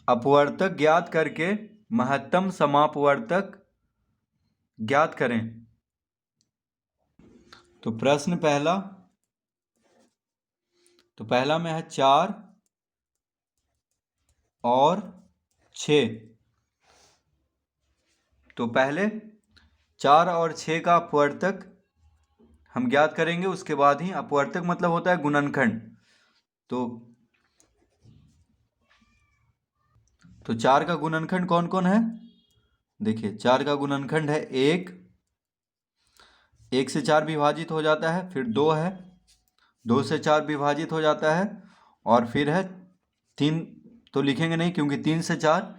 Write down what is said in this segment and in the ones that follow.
अपवर्तक ज्ञात करके महत्तम समापवर्तक ज्ञात करें। तो प्रश्न पहला, तो पहला में है 4 और 6। तो पहले 4 और 6 का अपवर्तक हम ज्ञात करेंगे, उसके बाद ही अपवर्तक मतलब होता है गुणनखंड। तो 4 का गुणनखंड कौन कौन है? देखिए 4 का गुणनखंड है 1, 1 से 4 विभाजित हो जाता है, फिर 2 है, 2 से 4 विभाजित हो जाता है, और फिर है 3। तो लिखेंगे नहीं क्योंकि 3 से 4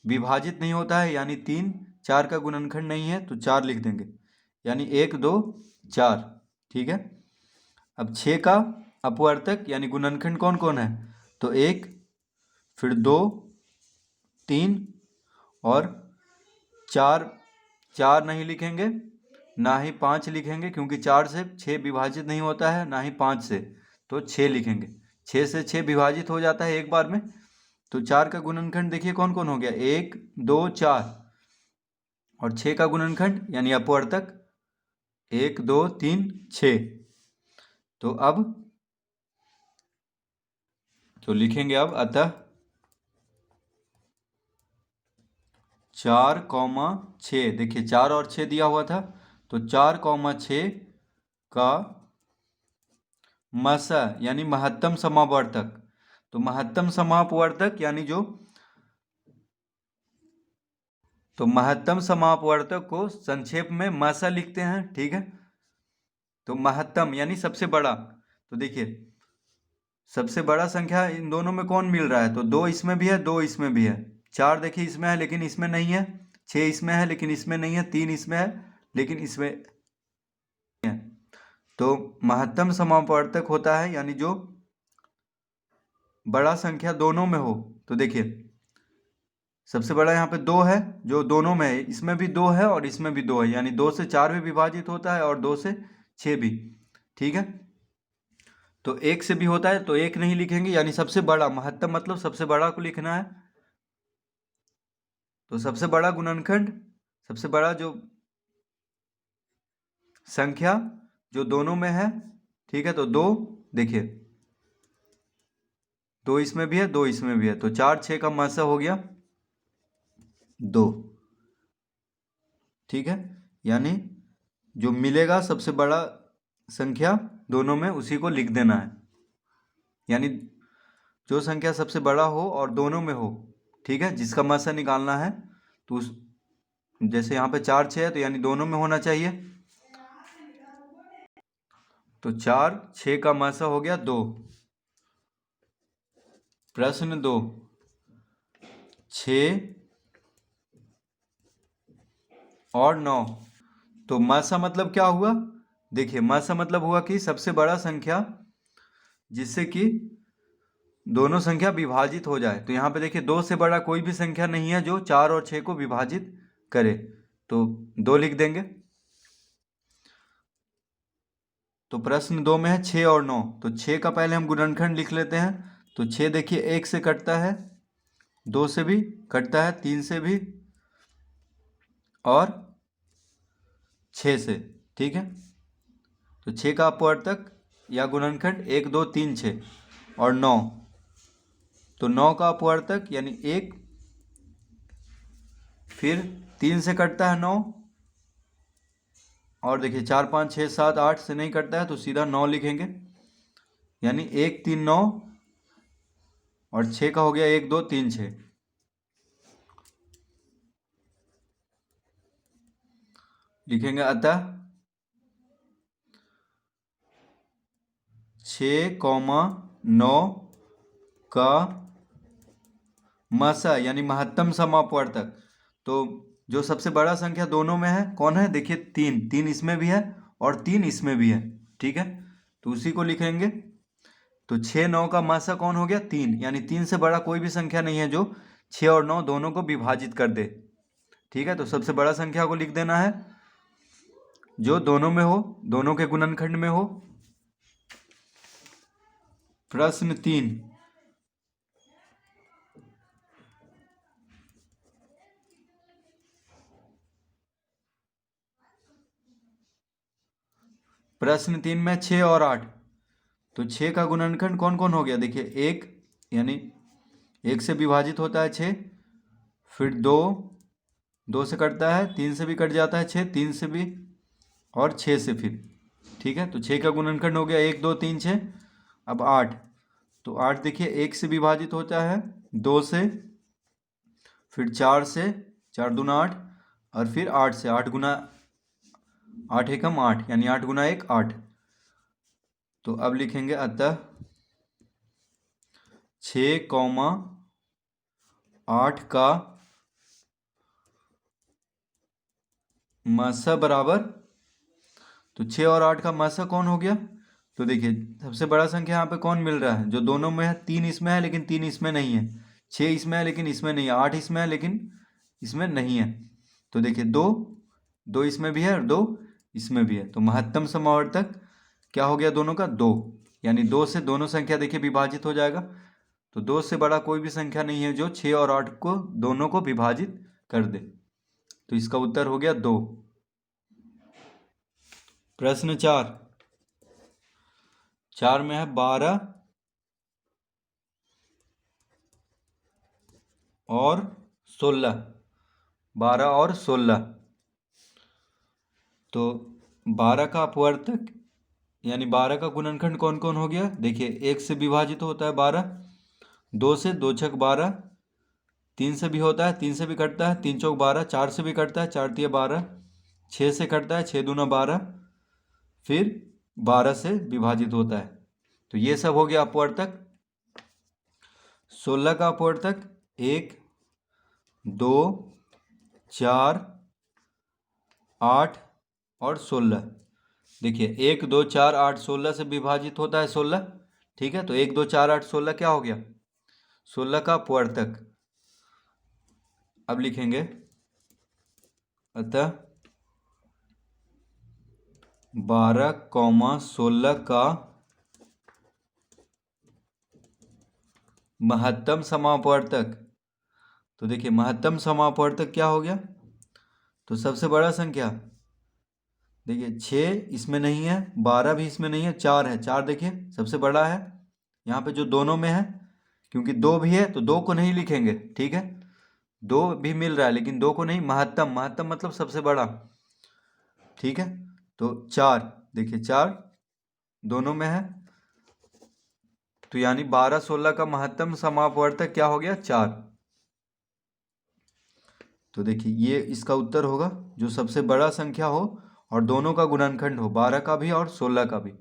विभाजित नहीं होता है, यानी 3 4 का गुणनखंड नहीं है, तो 4 लिख देंगे, यानी 1 2 4। ठीक है। अब 6 का अपवर्तक यानी गुणनखंड कौन कौन है? तो 1, फिर 2, 3 और 4। 4 नहीं लिखेंगे, ना ही 5 लिखेंगे क्योंकि 4 से 6 विभाजित नहीं होता है, ना ही 5 से, तो 6 लिखेंगे। 6 से 6 विभाजित हो जाता है एक बार में। तो 4 का गुणनखंड देखिए कौन कौन हो गया, 1 2 4, और 6 का गुणनखंड यानी अपवर्तक 1 2 3 6। तो अब तो लिखेंगे अब अतः 4,6। देखिए 4 और 6 दिया हुआ था, तो 4,6 का मस यानी महत्तम समापवर्तक। तो महत्तम समापवर्तक यानी तो महत्तम समापवर्तक को संक्षेप में मसा लिखते हैं। ठीक है। तो महत्तम यानी सबसे बड़ा। तो देखिए सबसे बड़ा संख्या इन दोनों में कौन मिल रहा है? तो 2 इसमें भी है, 2 इसमें भी है। 4 देखिए इसमें है लेकिन इसमें नहीं है। 6 इसमें है लेकिन इसमें नहीं है। 3 इसमें है लेकिन इसमें है। तो महत्तम समापवर्तक होता है यानी जो बड़ा संख्या दोनों में हो। तो देखिए सबसे बड़ा यहाँ पे 2 है, जो दोनों में है, इसमें भी 2 है और इसमें भी 2 है, यानी 2 से 4 भी विभाजित होता है और 2 से 6 भी। ठीक है। तो 1 से भी होता है, तो 1 नहीं लिखेंगे, यानी सबसे बड़ा। महत्तम मतलब सबसे बड़ा को लिखना है। तो सबसे बड़ा गुणनखंड, सबसे बड़ा जो संख्या जो दोनों में है। ठीक है। तो 2 देखिए 2 इसमें भी है, 2 इसमें भी है, तो 4 6 का मसा हो गया 2। ठीक है। यानी जो मिलेगा सबसे बड़ा संख्या दोनों में, उसी को लिख देना है। यानी जो संख्या सबसे बड़ा हो और दोनों में हो, ठीक है, जिसका मसा निकालना है, तो उस जैसे यहाँ पे 4 6 है, तो यानी दोनों में होना चाहिए। तो 4 6 का मसा हो गया 2। प्रश्न 2, 6 और 9। तो मसा मतलब क्या हुआ? देखिए मसा मतलब हुआ कि सबसे बड़ा संख्या जिससे कि दोनों संख्या विभाजित हो जाए। तो यहाँ पे देखिए 2 से बड़ा कोई भी संख्या नहीं है जो 4 और 6 को विभाजित करे, तो 2 लिख देंगे। तो प्रश्न 2 में है 6 और 9। तो 6 का पहले हम गुणनखंड लिख लेते हैं। तो 6 देखिए 1 से कटता है, 2 से भी कटता है, 3 से भी और 6 से। ठीक है। तो 6 का अपवर्तक या गुणनखंड 1 2 3 6 और 9। तो 9 का अपवर्तक यानी 1, फिर 3 से कटता है 9, और देखिए 4 5 6 7 8 से नहीं कटता है, तो सीधा 9 लिखेंगे, यानी 1 3 9, और 6 का हो गया 1 2 3 6। लिखेंगे अतः 6,9 का मसा यानी महत्तम समापवर्तक। तो जो सबसे बड़ा संख्या दोनों में है कौन है? देखिए 3, 3 इसमें भी है और 3 इसमें भी है। ठीक है। तो उसी को लिखेंगे। तो 6 9 का मसा कौन हो गया? 3, यानी 3 से बड़ा कोई भी संख्या नहीं है जो 6 और 9 दोनों को विभाजित कर दे। ठीक है। तो सबसे बड़ा संख्या को लिख देना है जो दोनों में हो, दोनों के गुणनखंड में हो। प्रश्न 3, प्रश्न 3 में 6 और 8, तो 6 का गुणनखंड कौन कौन हो गया? देखिए 1, यानी 1 से विभाजित होता है 6, फिर 2, 2 से कटता है, 3 से भी कट जाता है 6, 3 से भी, और 6 से फिर। ठीक है, तो 6 का गुणनखंड हो गया 1 2 3 6। अब 8, तो 8 देखिए 1 से विभाजित होता है 2 से, फिर 4 से, 4 दूना 8, और फिर 8 से, 8 गुना 8 एकम 8, यानी 8 गुना 1 8। तो अब लिखेंगे अतः 6, 8 का मासा बराबर, तो 6 और 8 का मासा कौन हो गया? तो देखिए सबसे बड़ा संख्या यहाँ पे कौन मिल रहा है? जो दोनों में है, 3 इसमें है लेकिन 3 इसमें नहीं है, 6 इसमें है लेकिन इसमें नहीं है, 8 इसमें है लेकिन इसमें नहीं है। तो देखिए 2, 2 इसमें भी है और 2 इसमें भी है, तो महत्तम समावर्तक क्या हो गया दोनों का? 2, यानी 2 से दोनों संख्या देखिए विभाजित हो जाएगा। तो 2 से बड़ा कोई भी संख्या नहीं है जो 6 और 8 को दोनों को विभाजित कर दे, तो इसका उत्तर हो गया 2। प्रश्न 4, 4 में है 12 और 16, 12 और 16। तो 12 का अपवर्तक यानी 12 का गुणनखंड कौन कौन हो गया? देखिए 1 से विभाजित होता है 12, 2 से, 2 छक 12, 3 से भी होता है, 3 से भी कटता है, 3 चौक 12, 4 से भी कटता है, 4 तिया 12, 6 से कटता है, 6 दूना 12, फिर 12 से विभाजित होता है। तो ये सब हो गया अपवर्तक। 16 का अपवर्तक 1 2 4 8 और 16। देखिए 1 2 4 8 16 से विभाजित होता है 16। ठीक है, तो 1 2 4 8 16 क्या हो गया? 16 का अपवर्तक। अब लिखेंगे अतः 12, 16 का महत्तम समापवर्तक। तो देखिए महत्तम समापवर्तक क्या हो गया? तो सबसे बड़ा संख्या, देखिए 6 इसमें नहीं है, 12 भी इसमें नहीं है, 4 है, 4 देखिए सबसे बड़ा है यहाँ पे जो दोनों में है, क्योंकि 2 भी है तो 2 को नहीं लिखेंगे। ठीक है, 2 भी मिल रहा है लेकिन 2 को नहीं, महत्तम, महत्तम मतलब सबसे बड़ा। ठीक है, तो 4, देखिए 4 दोनों में है, तो यानी 12 16 का महत्तम समापवर्तक क्या हो गया? 4। तो देखिए ये इसका उत्तर होगा, जो सबसे बड़ा संख्या हो और दोनों का गुणनखंड हो, 12 का भी और 16 का भी।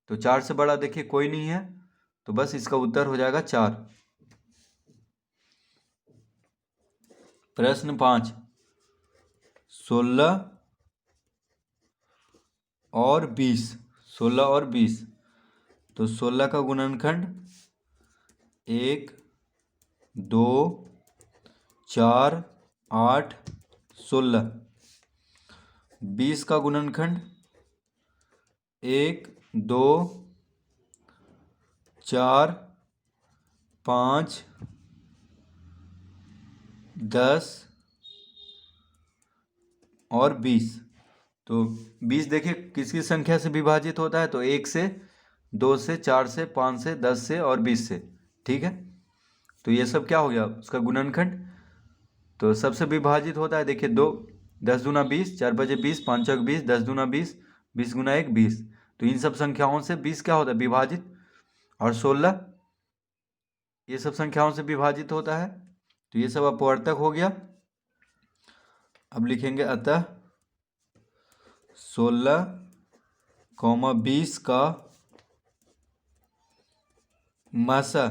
तो 4 से बड़ा देखिए कोई नहीं है, तो बस इसका उत्तर हो जाएगा 4। प्रश्न 5, 16 और 20, 16 और 20। तो 16 का गुणनखंड 1 2 4 8 16। 20 का गुणनखंड 1 2 4 5 10 और 20। तो 20 देखिए किसकी संख्या से विभाजित होता है? तो 1 से, 2 से, 4 से, 5 से, 10 से और 20 से। ठीक है, तो ये सब क्या हो गया? उसका गुणनखंड। तो सबसे विभाजित होता है देखिए 2, 10 दूना 20, 4 बजे 20, 5 चौक 20, 10 दूना 20, 20 गुना 1 20। तो इन सब संख्याओं से 20 क्या होता है? विभाजित। और 16 ये सब संख्याओं से विभाजित होता है, तो ये सब अपवर्तक हो गया। अब लिखेंगे अतः 16, 20 का मासा।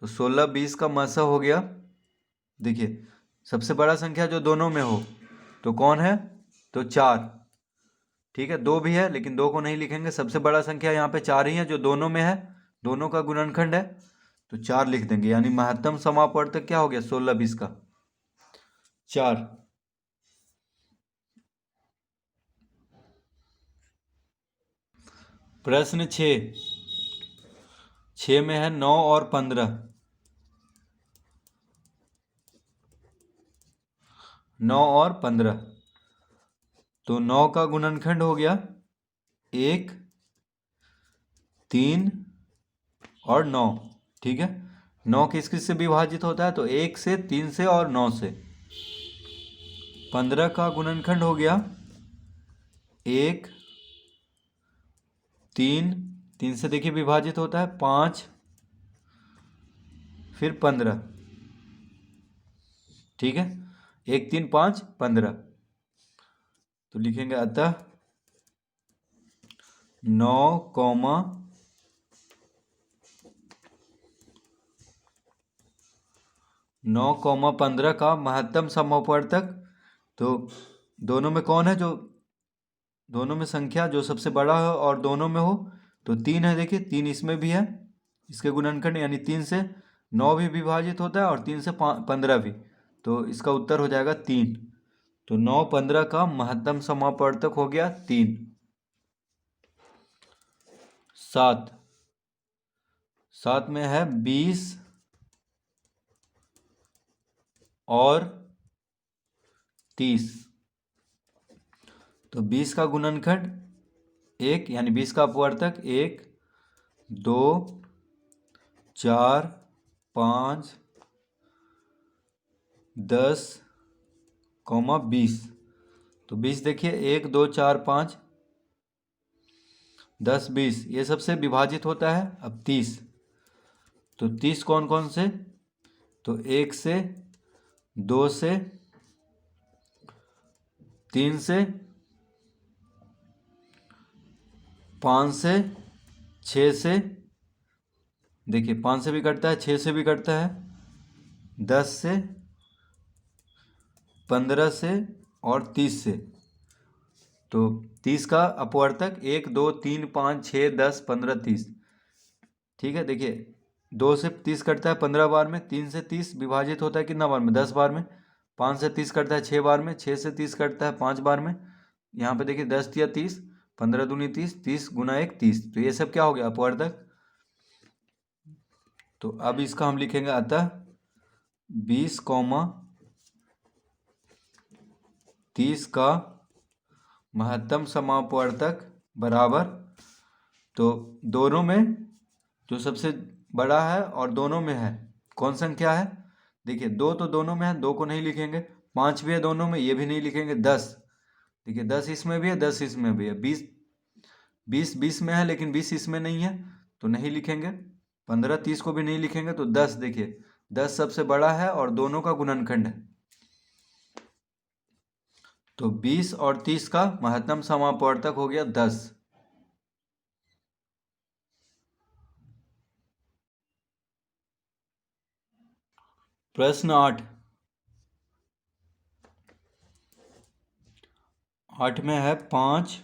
तो 16 20 का मासा हो गया। देखिए सबसे बड़ा संख्या जो दोनों में हो तो कौन है? तो 4। ठीक है, 2 भी है लेकिन 2 को नहीं लिखेंगे, सबसे बड़ा संख्या यहाँ पे 4 ही है जो दोनों में है, दोनों का गुणनखंड है, तो 4 लिख देंगे। यानी महत्तम समापवर्तक क्या हो गया? 16 20 का 4। प्रश्न 6, 6 में है 9 और 15। 9 और 15, तो 9 का गुणनखंड हो गया 1, 3 और 9। ठीक है, 9 किस किस से विभाजित होता है? तो 1 से, 3 से और 9 से। 15 का गुणनखंड हो गया 1, 3, 3 से देखिए विभाजित होता है 5, फिर 15। ठीक है, 1, 3, 5, 15। तो लिखेंगे अतः 9 कॉमा 9,15 का महत्तम समअपवर्तक। तो दोनों में कौन है जो, दोनों में संख्या जो सबसे बड़ा हो और दोनों में हो, तो 3 है। देखिए 3 इसमें भी है, इसके गुणनखंड, यानी 3 से 9 भी विभाजित होता है और 3 से 15 भी। तो इसका उत्तर हो जाएगा 3। तो 9, 15 का महत्तम समापवर्तक हो गया 3। 7 में है 20 और 30। तो 20 का गुणनखंड 1, यानी 20 का अपवर्तक 1, 2, 4, 5, 10, 20। तो 20 देखिए 1, 2, 4, 5, 10, 20 ये सबसे विभाजित होता है। अब 30, तो 30 कौन कौन से? तो 1 से, 2 से, 3 से, 5 से, 6 से। देखिए 5 से भी कटता है, 6 से भी कटता है, 10 से, 15 से और 30 से। तो 30 का अपवर्तक 1, 2, 3, 5, 6, 10, 15, 30। ठीक है, देखिए 2 से 30 कटता है 15 बार में, 3 से 30 विभाजित होता है कितना बार में? 10 बार में। 5 से 30 कटता है 6 बार में, 6 से 30 कटता है 5 बार में। यहाँ पे देखिए 10 या 30, 15 दूनी 30, 30 गुना 1 30। तो ये सब क्या हो गया? अपवर्तक। तो अब इसका हम लिखेंगे अतः 20, 30 का महत्तम समापवर्तक बराबर। तो दोनों में जो सबसे बड़ा है और दोनों में है, कौन संख्या है? देखिए 2 तो दोनों में है, 2 को नहीं लिखेंगे। 5 भी है दोनों में, ये भी नहीं लिखेंगे। 10, देखिए 10 इसमें भी है, 10 इसमें भी है। 20, 20 में है लेकिन 20 इसमें नहीं है, तो नहीं लिखेंगे। 15, 30 को भी नहीं लिखेंगे। तो 10, देखिए 10 सबसे बड़ा है और दोनों का गुणनखंड है। तो 20 और 30 का महत्तम समापवर्तक हो गया 10। प्रश्न 8। 8 में है 5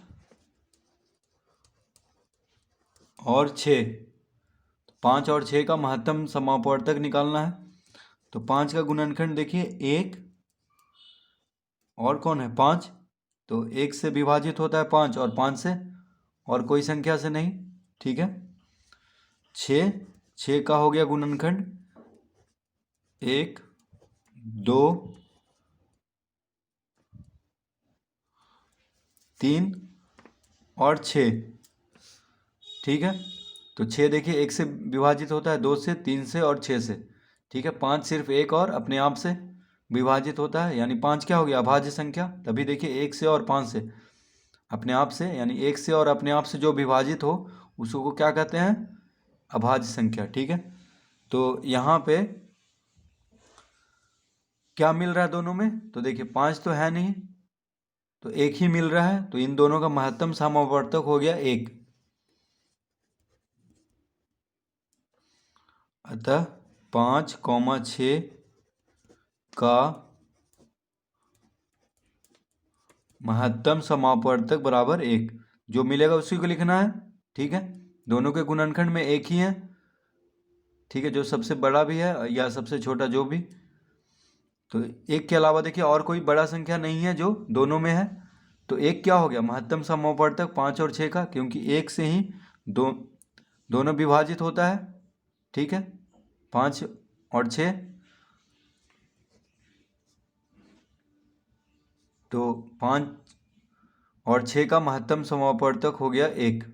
और 6। 5 और 6 का महत्तम समापवर्तक निकालना है। तो 5 का गुणनखंड देखिए 1 और कौन है? 5। तो 1 से विभाजित होता है 5 और 5 से, और कोई संख्या से नहीं। ठीक है, 6 का हो गया गुणनखंड 1, 2, 3 और 6। ठीक है, तो 6 देखिए 1 से विभाजित होता है 2 से, 3 से और 6 से। ठीक है, 5 सिर्फ 1 और अपने आप से विभाजित होता है, यानी 5 क्या हो गया? अभाज्य संख्या। तभी देखिए 1 से और 5 से अपने आप से, यानी 1 से और अपने आप से जो विभाजित हो उसको क्या कहते हैं? अभाज्य संख्या। ठीक है, तो यहाँ पे क्या मिल रहा है दोनों में? तो देखिए 5 तो है नहीं, तो 1 ही मिल रहा है। तो इन दोनों का महत्तम समापवर्तक हो गया 1। अतः 5, 6 का महत्तम समापवर्तक बराबर 1। जो मिलेगा उसी को लिखना है। ठीक है, दोनों के गुणनखंड में 1 ही है। ठीक है, जो सबसे बड़ा भी है या सबसे छोटा जो भी। तो 1 के अलावा देखिए और कोई बड़ा संख्या नहीं है जो दोनों में है। तो 1 क्या हो गया? महत्तम समापवर्तक 5 और 6 का, क्योंकि 1 से ही दोनों विभाजित होता है। ठीक है, 5 और 6। तो 5 और 6 का महत्तम समापवर्तक हो गया 1।